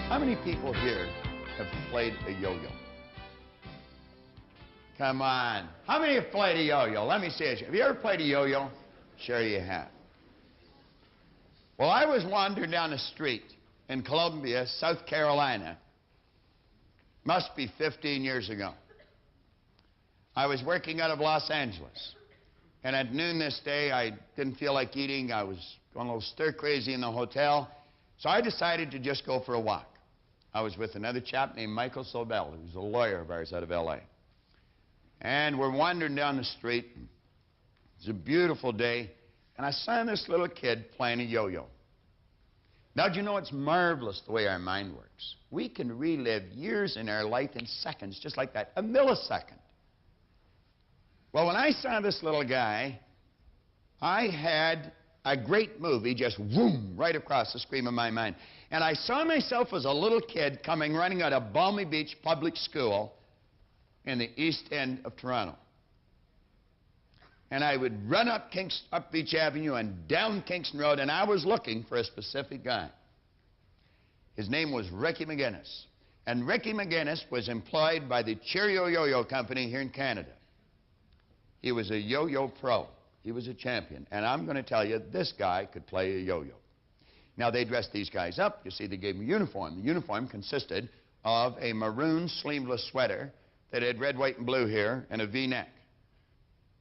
How many people here have played a yo-yo? Come on. How many have played a yo-yo? Let me see it. Have you ever played a yo-yo? Sure you have. Well, I was wandering down the street in Columbia, South Carolina. Must be 15 years ago. I was working out of Los Angeles. And at noon this day, I didn't feel like eating. I was going a little stir-crazy in the hotel. So I decided to just go for a walk. I was with another chap named Michael Sobel, who was a lawyer of ours out of L.A. And we're wandering down the street. It's a beautiful day. And I saw this little kid playing a yo-yo. Now, do you know it's marvelous the way our mind works? We can relive years in our life in seconds, just like that, a millisecond. Well, when I saw this little guy, I had a great movie just whoom right across the screen of my mind. And I saw myself as a little kid coming running out of Balmy Beach Public School in the East End of Toronto. And I would run up Beach Avenue and down Kingston Road, and I was looking for a specific guy. His name was Ricky McGinnis. And Ricky McGinnis was employed by the Cheerio Yo-Yo Company here in Canada. He was a yo-yo pro. He was a champion. And I'm going to tell you, this guy could play a yo-yo. Now, they dressed these guys up. You see, they gave them a uniform. The uniform consisted of a maroon sleeveless sweater that had red, white, and blue here and a V-neck.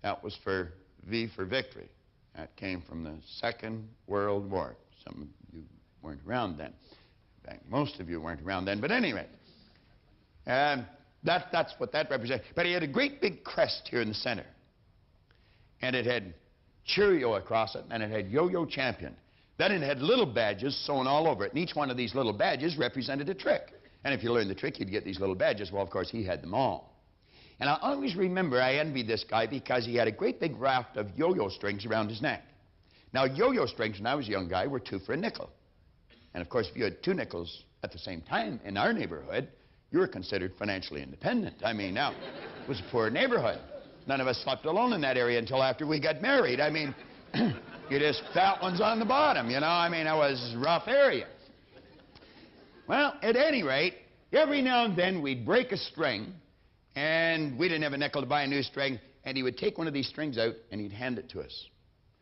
That was for V for victory. That came from the Second World War. Some of you weren't around then. In fact, most of you weren't around then. But anyway, that's what that represented. But he had a great big crest here in the center. And it had Cheerio across it, and it had Yo-Yo Champion. Then it had little badges sewn all over it, and each one of these little badges represented a trick. And if you learned the trick, you'd get these little badges. Well, of course, he had them all. And I always remember I envied this guy because he had a great big raft of yo-yo strings around his neck. Now, yo-yo strings, when I was a young guy, were 2 for a nickel. And, of course, if you had 2 nickels at the same time in our neighborhood, you were considered financially independent. I mean, now, it was a poor neighborhood. None of us slept alone in that area until after we got married. I mean, you just fat ones on the bottom, you know. I mean, it was a rough area. Well, at any rate, every now and then we'd break a string, and we didn't have a nickel to buy a new string, and he would take one of these strings out, and he'd hand it to us.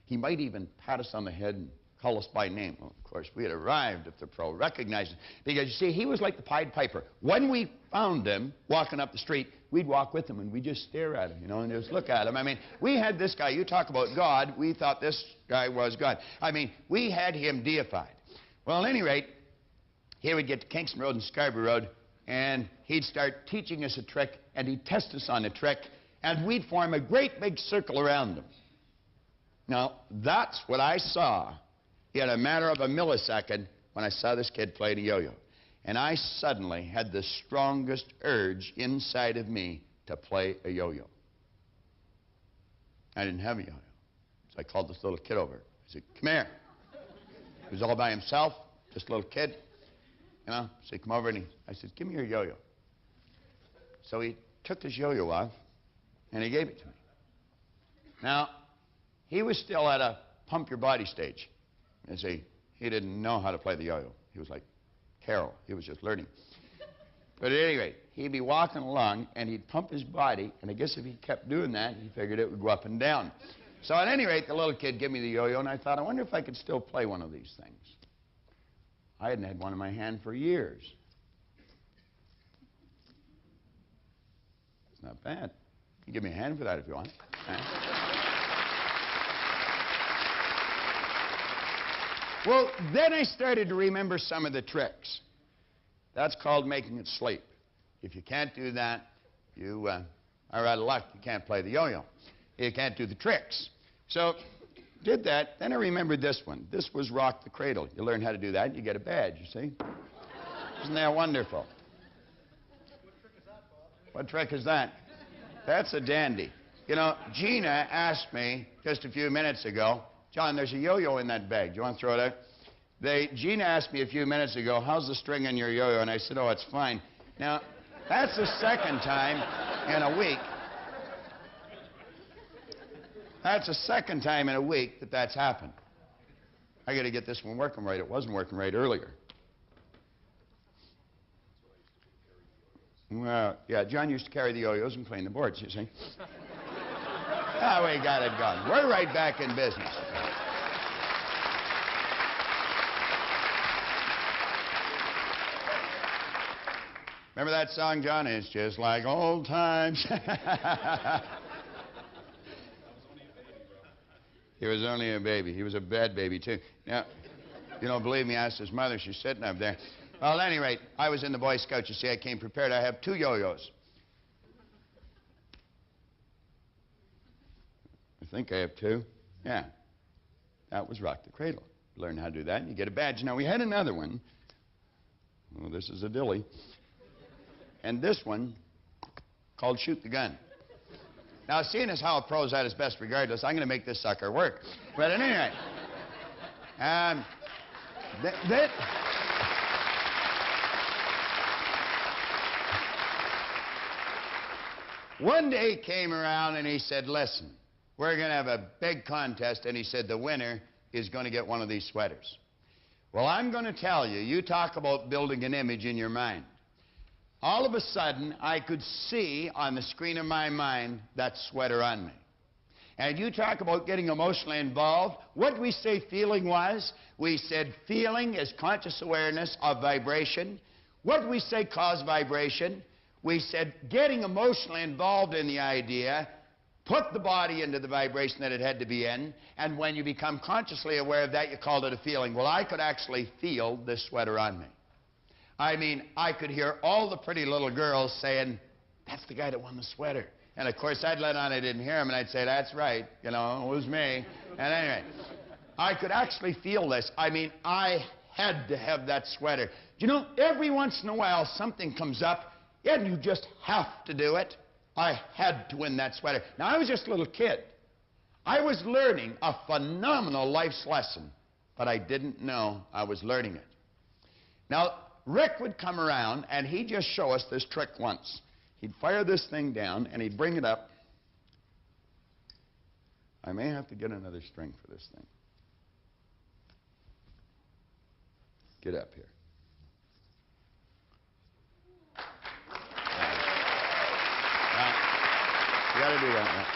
He might even pat us on the head and call us by name. Well, of course, we had arrived if the pro recognized him. Because, you see, he was like the Pied Piper. When we found him walking up the street, we'd walk with him, and we'd just stare at him, you know, and just look at him. I mean, we had this guy. You talk about God. We thought this guy was God. I mean, we had him deified. Well, at any rate, here we'd get to Kingston Road and Scarborough Road, and he'd start teaching us a trick, and he'd test us on a trick, and we'd form a great big circle around him. Now, that's what I saw in a matter of a millisecond when I saw this kid play the yo-yo. And I suddenly had the strongest urge inside of me to play a yo-yo. I didn't have a yo-yo. So I called this little kid over. I said, come here. He was all by himself, just a little kid. You know, so he come over and I said, give me your yo-yo. So he took his yo-yo off and he gave it to me. Now, he was still at a pump your body stage. You see, he didn't know how to play the yo-yo. He was like Carol. He was just learning. But at any rate, he'd be walking along and he'd pump his body, and I guess if he kept doing that, he figured it would go up and down. So at any rate, the little kid gave me the yo-yo, and I thought, I wonder if I could still play one of these things. I hadn't had one in my hand for years. It's not bad. You can give me a hand for that if you want. Well, then I started to remember some of the tricks. That's called making it sleep. If you can't do that, you are out of luck. You can't play the yo-yo. You can't do the tricks. So did that. Then I remembered this one. This was rock the cradle. You learn how to do that, and you get a badge, you see. Isn't that wonderful? What trick is that, Bob? What trick is that? That's a dandy. You know, Gina asked me just a few minutes ago, John, there's a yo-yo in that bag. Do you want to throw it out? Gina asked me a few minutes ago, how's the string on your yo-yo? And I said, oh, it's fine. Now, that's the second time in a week. That's the second time in a week that that's happened. I got to get this one working right. It wasn't working right earlier. Well, yeah, John used to carry the yo-yos and clean the boards, you see. Ah, we got it gone. We're right back in business. Remember that song, John? It's just like old times. He was only a baby. He was a bad baby, too. Now, you don't believe me, ask his mother. She's sitting up there. Well, at any rate, I was in the Boy Scouts. You see, I came prepared. I have 2 yo-yos. I think I have 2. Yeah. That was Rock the Cradle. Learn how to do that, and you get a badge. Now, we had another one. Well, this is a dilly. And this one called Shoot the Gun. Now, seeing as how a pro's at his best regardless, I'm going to make this sucker work. But at any rate, one day he came around and he said, listen, we're going to have a big contest. And he said, the winner is going to get one of these sweaters. Well, I'm going to tell you, you talk about building an image in your mind. All of a sudden, I could see on the screen of my mind that sweater on me. And you talk about getting emotionally involved. What we say feeling was, we said feeling is conscious awareness of vibration. What we say cause vibration, we said getting emotionally involved in the idea, put the body into the vibration that it had to be in, and when you become consciously aware of that, you called it a feeling. Well, I could actually feel this sweater on me. I mean, I could hear all the pretty little girls saying, that's the guy that won the sweater. And, of course, I'd let on I didn't hear him, and I'd say, that's right, you know, it was me. And anyway, I could actually feel this. I mean, I had to have that sweater. You know, every once in a while something comes up, and you just have to do it. I had to win that sweater. Now, I was just a little kid. I was learning a phenomenal life's lesson, but I didn't know I was learning it. Now, Rick would come around, and he'd just show us this trick once. He'd fire this thing down, and he'd bring it up. I may have to get another string for this thing. Get up here. You got to do that. Right?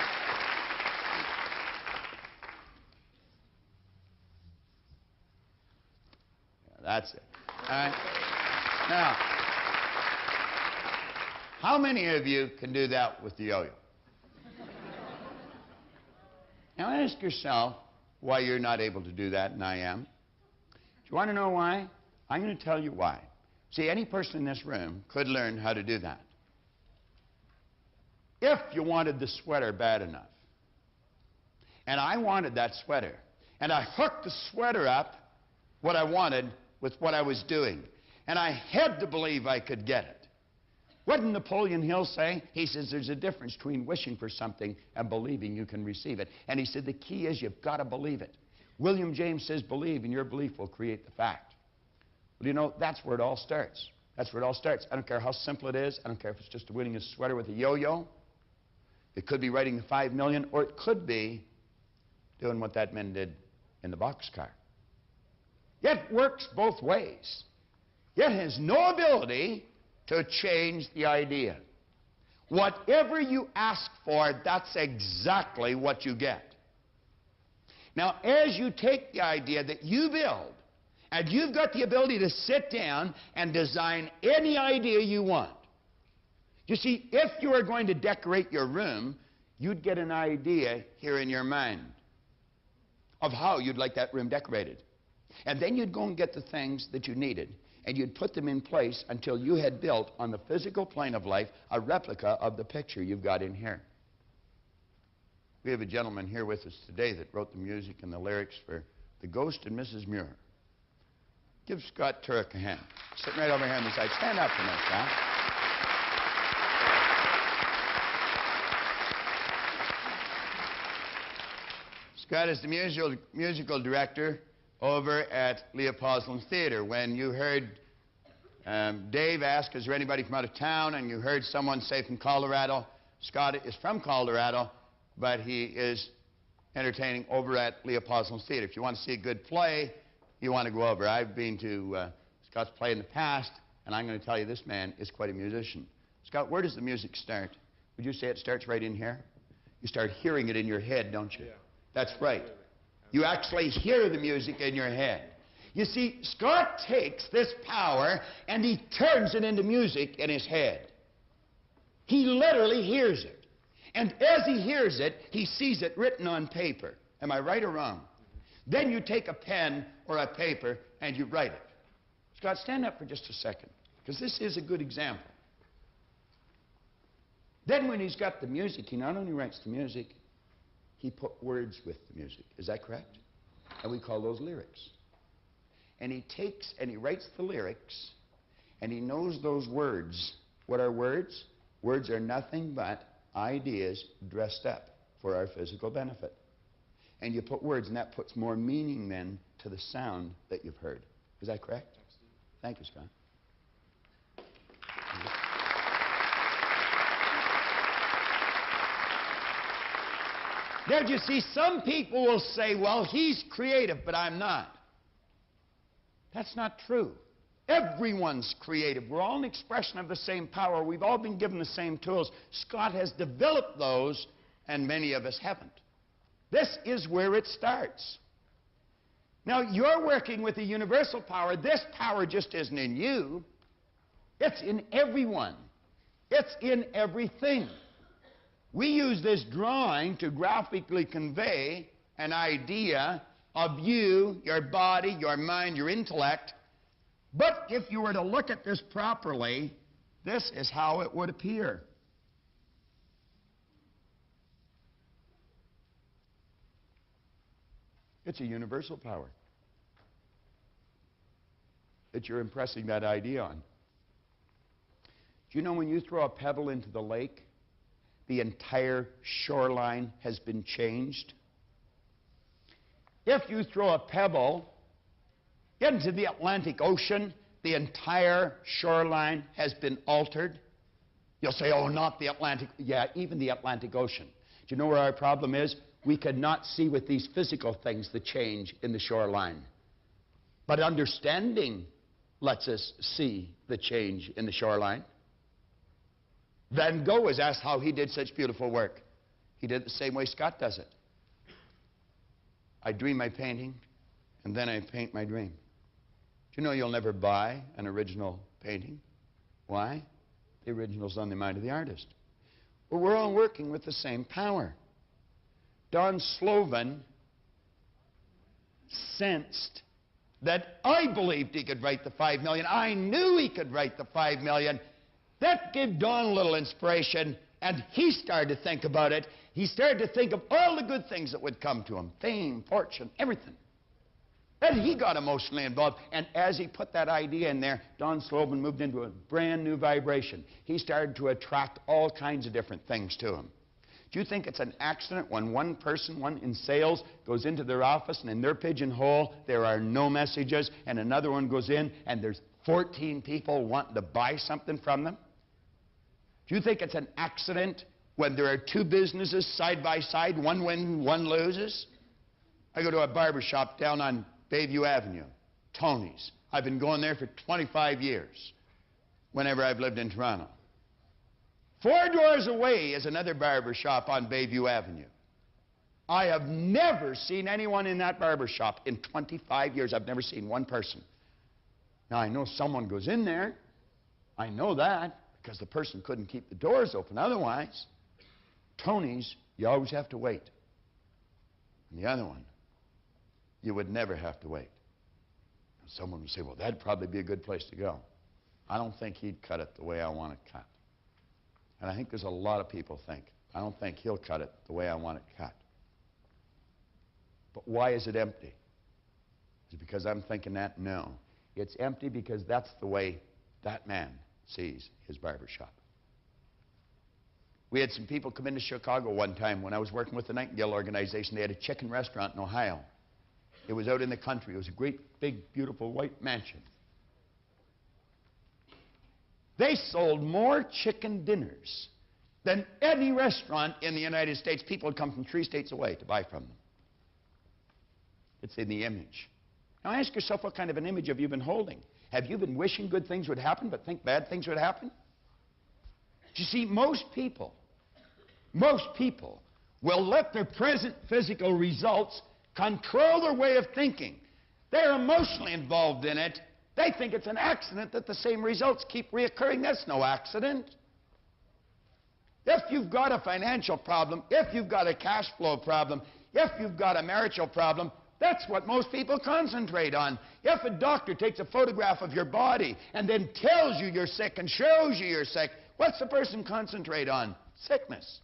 Yeah, that's it. All right. Now, how many of you can do that with the yo-yo? Now ask yourself why you're not able to do that, and I am. Do you want to know why? I'm going to tell you why. See, any person in this room could learn how to do that. If you wanted the sweater bad enough, and I wanted that sweater, and I hooked the sweater up, what I wanted, with what I was doing, and I had to believe I could get it. What did Napoleon Hill say? He says there's a difference between wishing for something and believing you can receive it. And he said the key is you've got to believe it. William James says believe, and your belief will create the fact. Well, you know, that's where it all starts. That's where it all starts. I don't care how simple it is. I don't care if it's just winning a sweater with a yo-yo. It could be writing the 5 million, or it could be doing what that man did in the boxcar. It works both ways. It has no ability to change the idea. Whatever you ask for, that's exactly what you get. Now, as you take the idea that you build, and you've got the ability to sit down and design any idea you want. You see, if you are going to decorate your room, you'd get an idea here in your mind of how you'd like that room decorated. And then you'd go and get the things that you needed, and you'd put them in place until you had built on the physical plane of life a replica of the picture you've got in here. We have a gentleman here with us today that wrote the music and the lyrics for The Ghost and Mrs. Muir. Give Scott Turek a hand. Sitting right over here on the side. Stand up for me, Scott. Scott is the musical director over at Leopold's Theater. When you heard Dave ask, is there anybody from out of town, and you heard someone say from Colorado, Scott is from Colorado, but he is entertaining over at Leopold's Theater. If you want to see a good play, you want to go over. I've been to Scott's play in the past, and I'm going to tell you this man is quite a musician. Scott, where does the music start? Would you say it starts right in here? You start hearing it in your head, don't you? Yeah. That's right. You actually hear the music in your head. You see, Scott takes this power and he turns it into music in his head. He literally hears it. And as he hears it, he sees it written on paper. Am I right or wrong? Then you take a pen or a paper and you write it. Scott, stand up for just a second, because this is a good example. Then when he's got the music, he not only writes the music, he put words with the music. Is that correct? And we call those lyrics. And he takes and he writes the lyrics, and he knows those words. What are words? Words are nothing but ideas dressed up for our physical benefit. And you put words, and that puts more meaning then to the sound that you've heard. Is that correct? Thank you, Scott. Now, you see, some people will say, well, he's creative, but I'm not. That's not true. Everyone's creative. We're all an expression of the same power. We've all been given the same tools. Scott has developed those, and many of us haven't. This is where it starts. Now, you're working with a universal power. This power just isn't in you. It's in everyone. It's in everything. We use this drawing to graphically convey an idea of you, your body, your mind, your intellect. But if you were to look at this properly, this is how it would appear. It's a universal power that you're impressing that idea on. Do you know when you throw a pebble into the lake, the entire shoreline has been changed? If you throw a pebble into the Atlantic Ocean, the entire shoreline has been altered. You'll say, oh, not the Atlantic. Yeah, even the Atlantic Ocean. Do you know where our problem is? We cannot see with these physical things the change in the shoreline. But understanding lets us see the change in the shoreline. Van Gogh was asked how he did such beautiful work. He did it the same way Scott does it. I dream my painting, and then I paint my dream. Do you know you'll never buy an original painting? Why? The original's on the mind of the artist. Well, we're all working with the same power. Don Slovan sensed that I believed he could write the 5 million. I knew he could write the 5 million. That gave Don a little inspiration, and he started to think about it. He started to think of all the good things that would come to him, fame, fortune, everything. And he got emotionally involved, and as he put that idea in there, Don Slovan moved into a brand new vibration. He started to attract all kinds of different things to him. Do you think it's an accident when one person, one in sales, goes into their office and in their pigeonhole there are no messages, and another one goes in and there's 14 people wanting to buy something from them? Do you think it's an accident when there are two businesses side by side, one wins, one loses? I go to a barber shop down on Bayview Avenue, Tony's. I've been going there for 25 years, whenever I've lived in Toronto. 4 doors away is another barber shop on Bayview Avenue. I have never seen anyone in that barber shop in 25 years. I've never seen one person. Now, I know someone goes in there. I know that because the person couldn't keep the doors open otherwise. Tony's, you always have to wait. And the other one, you would never have to wait. Someone would say, well, that'd probably be a good place to go. I don't think he'd cut it the way I want it cut. And I think there's a lot of people think, I don't think he'll cut it the way I want it cut. But why is it empty? Is it because I'm thinking that? No. It's empty because that's the way that man sees his barbershop. We had some people come into Chicago one time when I was working with the Nightingale organization. They had a chicken restaurant in Ohio. It was out in the country. It was a great, big, beautiful white mansion. They sold more chicken dinners than any restaurant in the United States. People would come from 3 states away to buy from them. It's in the image. Now ask yourself, what kind of an image have you been holding? Have you been wishing good things would happen but think bad things would happen? You see, most people will let their present physical results control their way of thinking. They're emotionally involved in it. They think it's an accident that the same results keep reoccurring. That's no accident. If you've got a financial problem, if you've got a cash flow problem, if you've got a marital problem, that's what most people concentrate on. If a doctor takes a photograph of your body and then tells you you're sick and shows you you're sick, what's the person concentrate on? Sickness.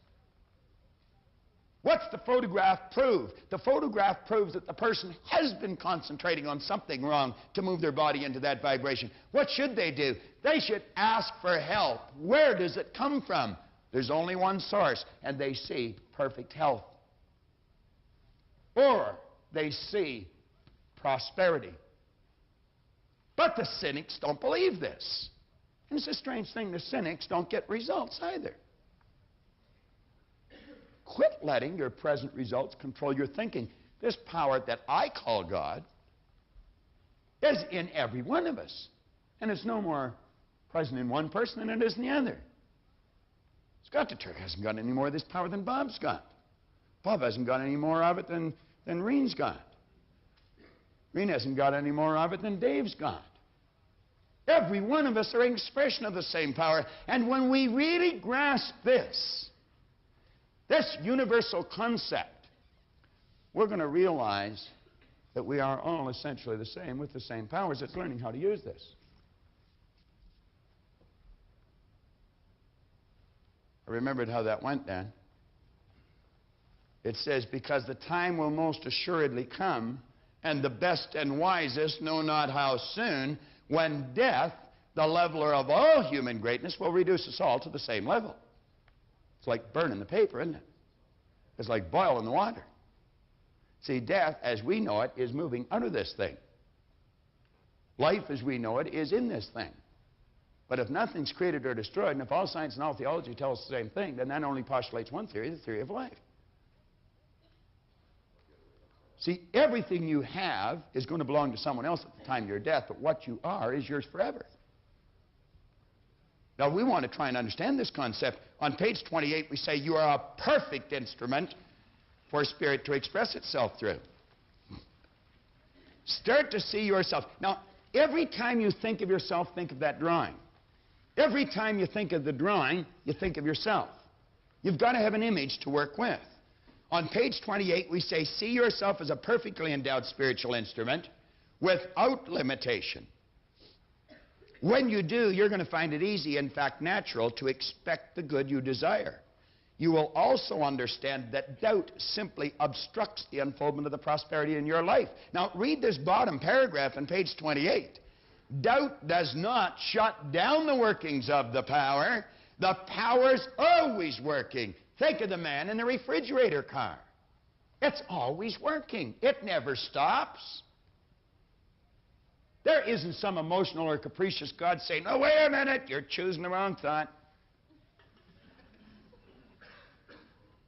What's the photograph prove? The photograph proves that the person has been concentrating on something wrong to move their body into that vibration. What should they do? They should ask for help. Where does it come from? There's only one source, and they see perfect health. Or they see prosperity. But the cynics don't believe this. And it's a strange thing, the cynics don't get results either. Quit letting your present results control your thinking. This power that I call God is in every one of us. And it's no more present in one person than it is in the other. Scott the Turk hasn't got any more of this power than Bob's got. Bob hasn't got any more of it than Reen's got. Reen hasn't got any more of it than Dave's got. Every one of us are an expression of the same power. And when we really grasp this universal concept, we're going to realize that we are all essentially the same with the same powers. It's learning how to use this. I remembered how that went, Dan. It says, because the time will most assuredly come, and the best and wisest know not how soon, when death, the leveler of all human greatness, will reduce us all to the same level. It's like burning the paper, isn't it? It's like boiling the water. See, death, as we know it, is moving out of this thing. Life, as we know it, is in this thing. But if nothing's created or destroyed, and if all science and all theology tell us the same thing, then that only postulates one theory, the theory of life. See, everything you have is going to belong to someone else at the time of your death, but what you are is yours forever. Now, we want to try and understand this concept. On page 28, we say you are a perfect instrument for spirit to express itself through. Start to see yourself. Now, every time you think of yourself, think of that drawing. Every time you think of the drawing, you think of yourself. You've got to have an image to work with. On page 28, we say, see yourself as a perfectly endowed spiritual instrument without limitation. When you do, you're going to find it easy, in fact natural, to expect the good you desire. You will also understand that doubt simply obstructs the unfoldment of the prosperity in your life. Now, read this bottom paragraph on page 28. Doubt does not shut down the workings of the power. The power's always working. Think of the man in the refrigerator car. It's always working. It never stops. There isn't some emotional or capricious God saying, oh, wait a minute, you're choosing the wrong thought.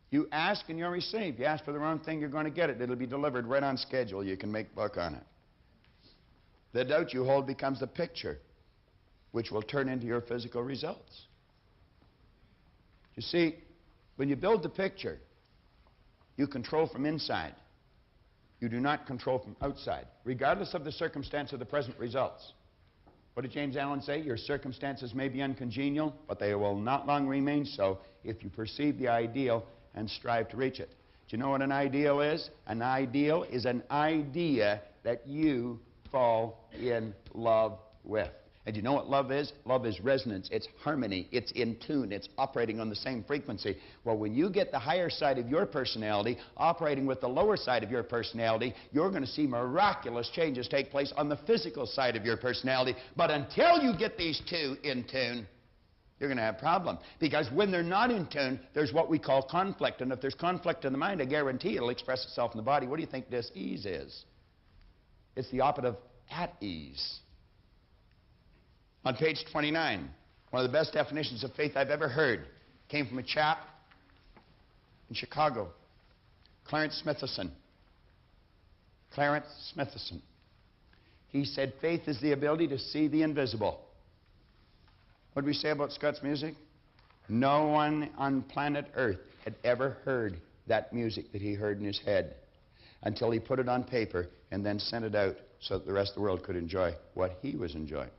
You ask and you'll receive. You ask for the wrong thing, you're going to get it. It'll be delivered right on schedule. You can make buck on it. The doubt you hold becomes the picture, which will turn into your physical results. You see, when you build the picture, you control from inside. You do not control from outside, regardless of the circumstance of the present results. What did James Allen say? Your circumstances may be uncongenial, but they will not long remain so if you perceive the ideal and strive to reach it. Do you know what an ideal is? An ideal is an idea that you fall in love with. And you know what love is? Love is resonance. It's harmony. It's in tune. It's operating on the same frequency. Well, when you get the higher side of your personality operating with the lower side of your personality, you're going to see miraculous changes take place on the physical side of your personality. But until you get these two in tune, you're going to have a problem. Because when they're not in tune, there's what we call conflict. And if there's conflict in the mind, I guarantee it'll express itself in the body. What do you think dis-ease is? It's the opposite of at ease. On page 29, one of the best definitions of faith I've ever heard came from a chap in Chicago, Clarence Smithson. Clarence Smithson. He said, faith is the ability to see the invisible. What did we say about Scott's music? No one on planet Earth had ever heard that music that he heard in his head until he put it on paper and then sent it out so that the rest of the world could enjoy what he was enjoying.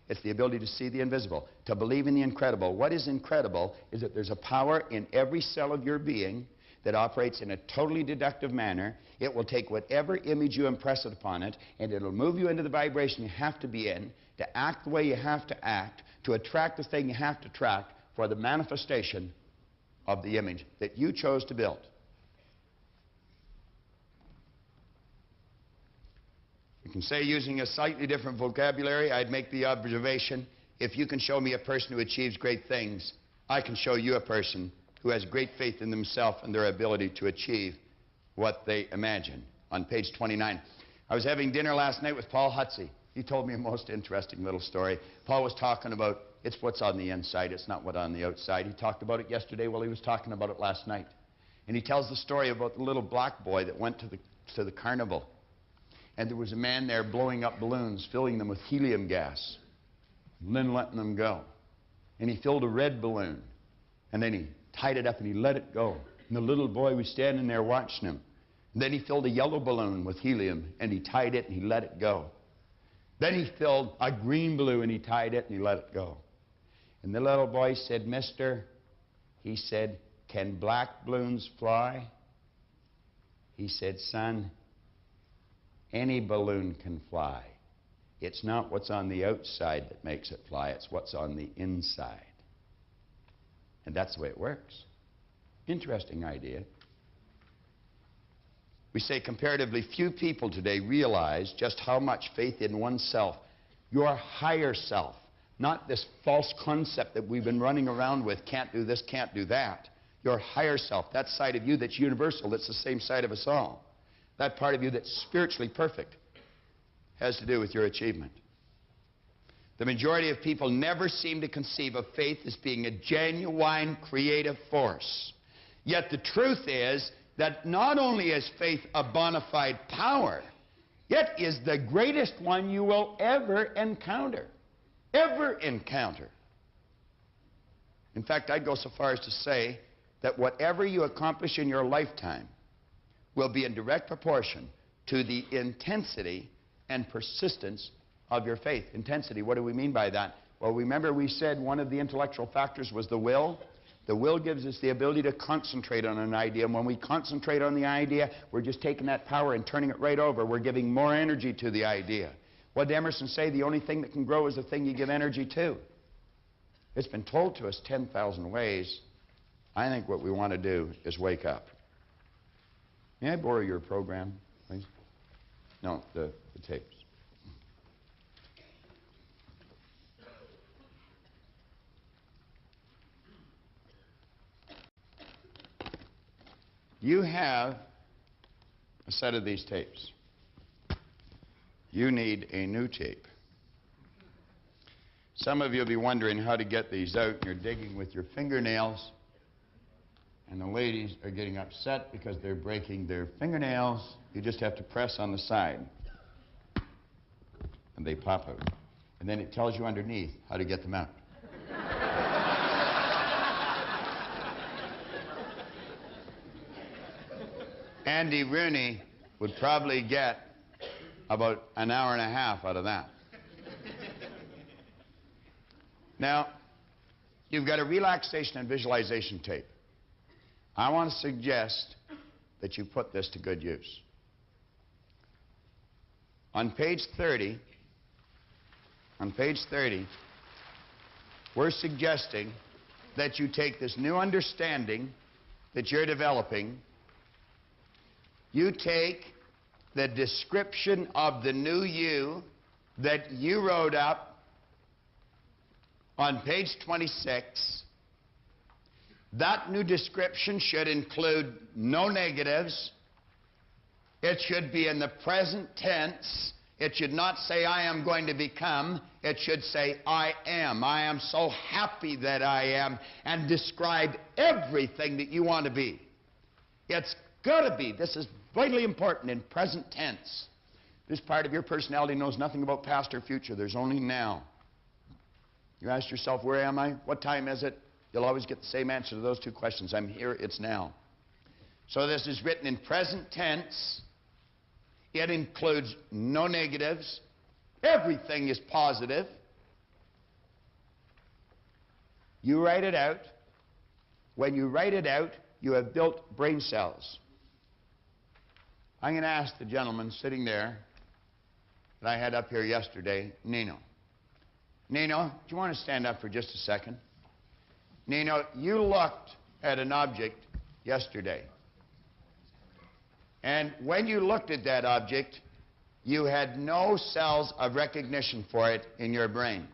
It's the ability to see the invisible, to believe in the incredible. What is incredible is that there's a power in every cell of your being that operates in a totally deductive manner. It will take whatever image you impress it upon it, and it'll move you into the vibration you have to be in, to act the way you have to act, to attract the thing you have to attract for the manifestation of the image that you chose to build. You can say, using a slightly different vocabulary, I'd make the observation, if you can show me a person who achieves great things, I can show you a person who has great faith in themselves and their ability to achieve what they imagine. On page 29, I was having dinner last night with Paul Hutsey. He told me a most interesting little story. Paul was talking about, it's what's on the inside, it's not what's on the outside. He talked about it yesterday while he was talking about it last night. And he tells the story about the little black boy that went to the carnival. And there was a man there blowing up balloons, filling them with helium gas, and then letting them go. And he filled a red balloon, and then he tied it up and he let it go. And the little boy was standing there watching him. And then he filled a yellow balloon with helium, and he tied it and he let it go. Then he filled a green balloon and he tied it and he let it go. And the little boy said, "Mister," he said, "can black balloons fly?" He said, "Son, any balloon can fly. It's not what's on the outside that makes it fly, it's what's on the inside." And that's the way it works. Interesting idea. We say comparatively few people today realize just how much faith in oneself, your higher self, not this false concept that we've been running around with, can't do this, can't do that. Your higher self, that side of you that's universal, that's the same side of us all. That part of you that's spiritually perfect has to do with your achievement. The majority of people never seem to conceive of faith as being a genuine creative force. Yet the truth is that not only is faith a bona fide power, it is the greatest one you will ever encounter. Ever encounter. In fact, I'd go so far as to say that whatever you accomplish in your lifetime will be in direct proportion to the intensity and persistence of your faith. Intensity, what do we mean by that? Well, remember we said one of the intellectual factors was the will. The will gives us the ability to concentrate on an idea. And when we concentrate on the idea, we're just taking that power and turning it right over. We're giving more energy to the idea. What did Emerson say? The only thing that can grow is the thing you give energy to. It's been told to us 10,000 ways. I think what we want to do is wake up. May I borrow your program, please? No, the tapes. You have a set of these tapes. You need a new tape. Some of you will be wondering how to get these out. You're digging with your fingernails. And the ladies are getting upset because they're breaking their fingernails. You just have to press on the side. And they pop out. And then it tells you underneath how to get them out. Andy Rooney would probably get about an hour and a half out of that. Now, you've got a relaxation and visualization tape. I want to suggest that you put this to good use. On page 30, we're suggesting that you take this new understanding that you're developing, you take the description of the new you that you wrote up on page 26. That new description should include no negatives. It should be in the present tense. It should not say, I am going to become. It should say, I am. I am so happy that I am, and describe everything that you want to be. It's got to be. This is vitally important in present tense. This part of your personality knows nothing about past or future. There's only now. You ask yourself, where am I? What time is it? You'll always get the same answer to those two questions. I'm here, it's now. So this is written in present tense. It includes no negatives. Everything is positive. You write it out. When you write it out, you have built brain cells. I'm going to ask the gentleman sitting there that I had up here yesterday, Nino. Nino, do you want to stand up for just a second? Nino, you looked at an object yesterday. And when you looked at that object, you had no cells of recognition for it in your brain.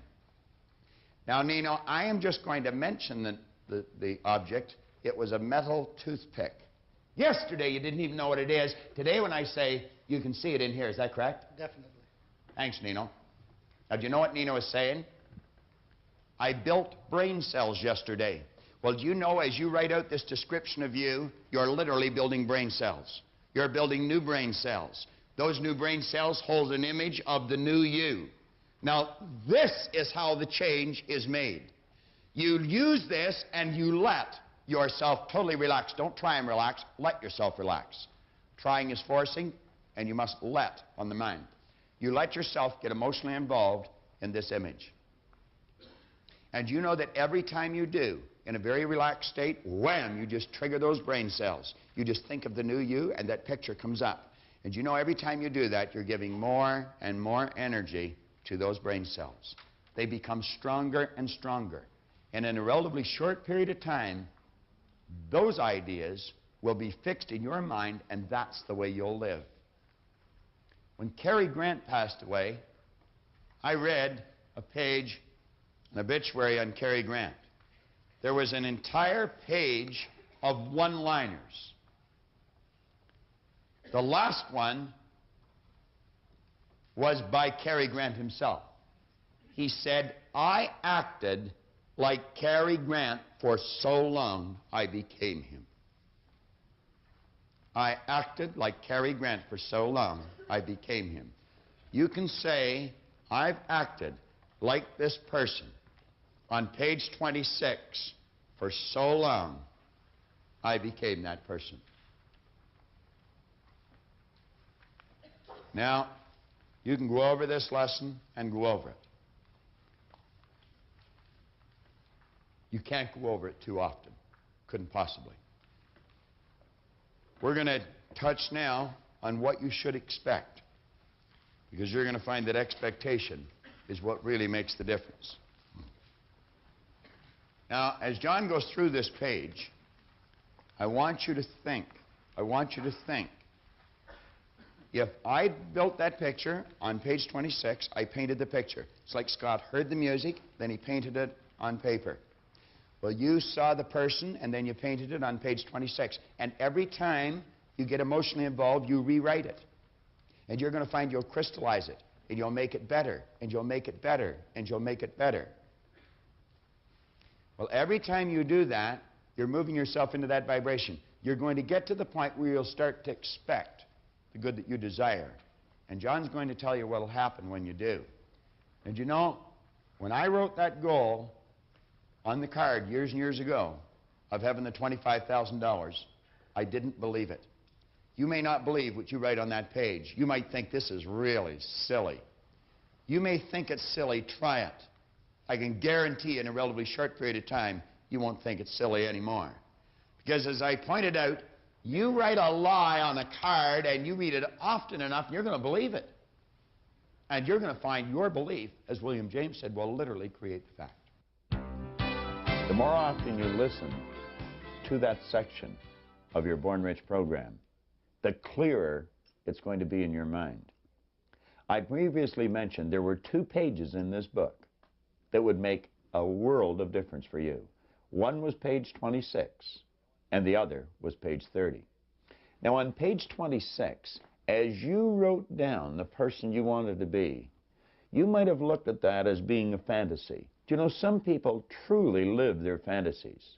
Now, Nino, I am just going to mention the object. It was a metal toothpick. Yesterday, you didn't even know what it is. Today, when I say, you can see it in here. Is that correct? Definitely. Thanks, Nino. Now, do you know what Nino is saying? I built brain cells yesterday. Well, do you know, as you write out this description of you, you're literally building brain cells. You're building new brain cells. Those new brain cells hold an image of the new you. Now, this is how the change is made. You use this and you let yourself totally relax. Don't try and relax. Let yourself relax. Trying is forcing, and you must let on the mind. You let yourself get emotionally involved in this image. And you know that every time you do, in a very relaxed state, wham, you just trigger those brain cells. You just think of the new you, and that picture comes up. And you know every time you do that, you're giving more and more energy to those brain cells. They become stronger and stronger. And in a relatively short period of time, those ideas will be fixed in your mind, and that's the way you'll live. When Cary Grant passed away, I read a page, an obituary on Cary Grant. There was an entire page of one-liners. The last one was by Cary Grant himself. He said, I acted like Cary Grant for so long, I became him. I acted like Cary Grant for so long, I became him. You can say, I've acted like this person on page 26 for so long, I became that person. Now, you can go over this lesson and go over it. You can't go over it too often. Couldn't possibly. We're going to touch now on what you should expect, because you're going to find that expectation is what really makes the difference. Now, as John goes through this page, I want you to think. I want you to think. If I built that picture on page 26, I painted the picture. It's like Scott heard the music, then he painted it on paper. Well, you saw the person, and then you painted it on page 26. And every time you get emotionally involved, you rewrite it. And you're going to find you'll crystallize it, and you'll make it better, and you'll make it better, and you'll make it better. Well, every time you do that, you're moving yourself into that vibration. You're going to get to the point where you'll start to expect the good that you desire. And John's going to tell you what will happen when you do. And you know, when I wrote that goal on the card years and years ago of having the $25,000, I didn't believe it. You may not believe what you write on that page. You might think this is really silly. You may think it's silly. Try it. I can guarantee in a relatively short period of time, you won't think it's silly anymore. Because as I pointed out, you write a lie on a card and you read it often enough, and you're going to believe it. And you're going to find your belief, as William James said, will literally create the fact. The more often you listen to that section of your Born Rich program, the clearer it's going to be in your mind. I previously mentioned there were 2 pages in this book that would make a world of difference for you. One was page 26, and the other was page 30. Now, on page 26, as you wrote down the person you wanted to be, you might have looked at that as being a fantasy. Do you know, some people truly live their fantasies.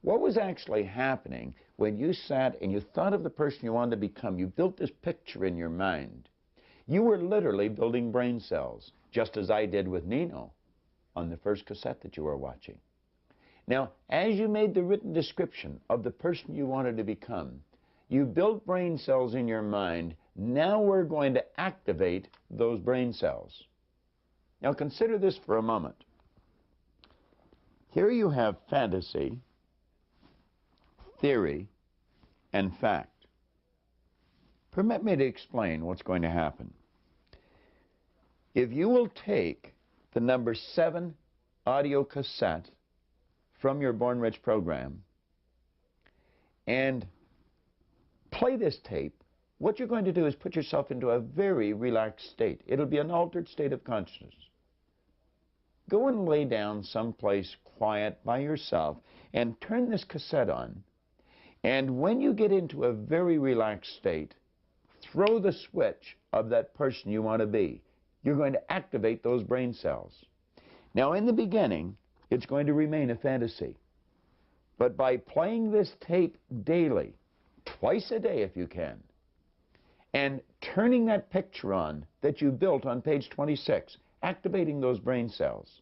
What was actually happening when you sat and you thought of the person you wanted to become? You built this picture in your mind. You were literally building brain cells, just as I did with Nino on the first cassette that you were watching. Now, as you made the written description of the person you wanted to become, you built brain cells in your mind. Now we're going to activate those brain cells. Now consider this for a moment. Here you have fantasy, theory, and fact. Permit me to explain what's going to happen. If you will take the number 7 audio cassette from your Born Rich program and play this tape, what you're going to do is put yourself into a very relaxed state. It'll be an altered state of consciousness. Go and lay down someplace quiet by yourself and turn this cassette on. And when you get into a very relaxed state, throw the switch of that person you want to be. You're going to activate those brain cells. Now, in the beginning, it's going to remain a fantasy. But by playing this tape daily, twice a day if you can, and turning that picture on that you built on page 26, activating those brain cells,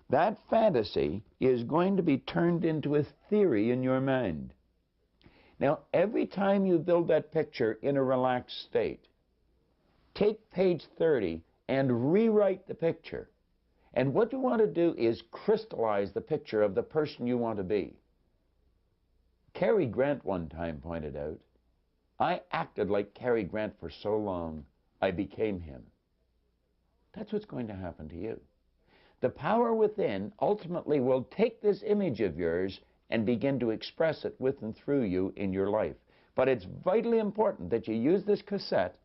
that fantasy is going to be turned into a theory in your mind. Now, every time you build that picture in a relaxed state, take page 30 and rewrite the picture. And what you want to do is crystallize the picture of the person you want to be. Cary Grant one time pointed out, I acted like Cary Grant for so long, I became him. That's what's going to happen to you. The power within ultimately will take this image of yours and begin to express it with and through you in your life. But it's vitally important that you use this cassette,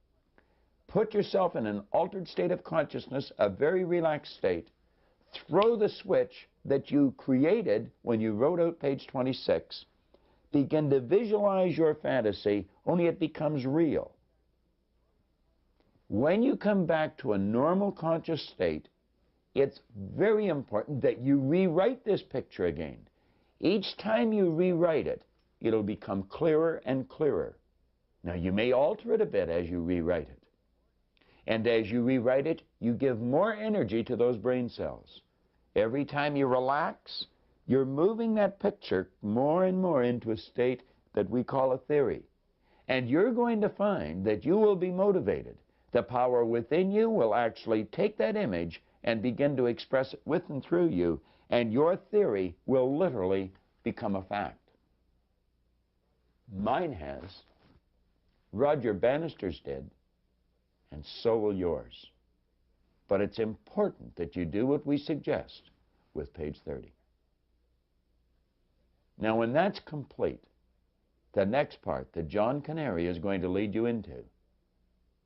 put yourself in an altered state of consciousness, a very relaxed state, throw the switch that you created when you wrote out page 26, begin to visualize your fantasy, only it becomes real. When you come back to a normal conscious state, it's very important that you rewrite this picture again. Each time you rewrite it, it'll become clearer and clearer. Now, you may alter it a bit as you rewrite it. And as you rewrite it, you give more energy to those brain cells. Every time you relax, you're moving that picture more and more into a state that we call a theory. And you're going to find that you will be motivated. The power within you will actually take that image and begin to express it with and through you, and your theory will literally become a fact. Mine has, Roger Bannister's did, and so will yours. But it's important that you do what we suggest with page 30. Now, when that's complete, the next part that John Canary is going to lead you into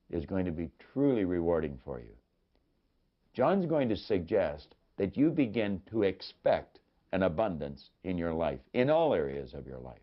is going to be truly rewarding for you. John's going to suggest that you begin to expect an abundance in your life, in all areas of your life.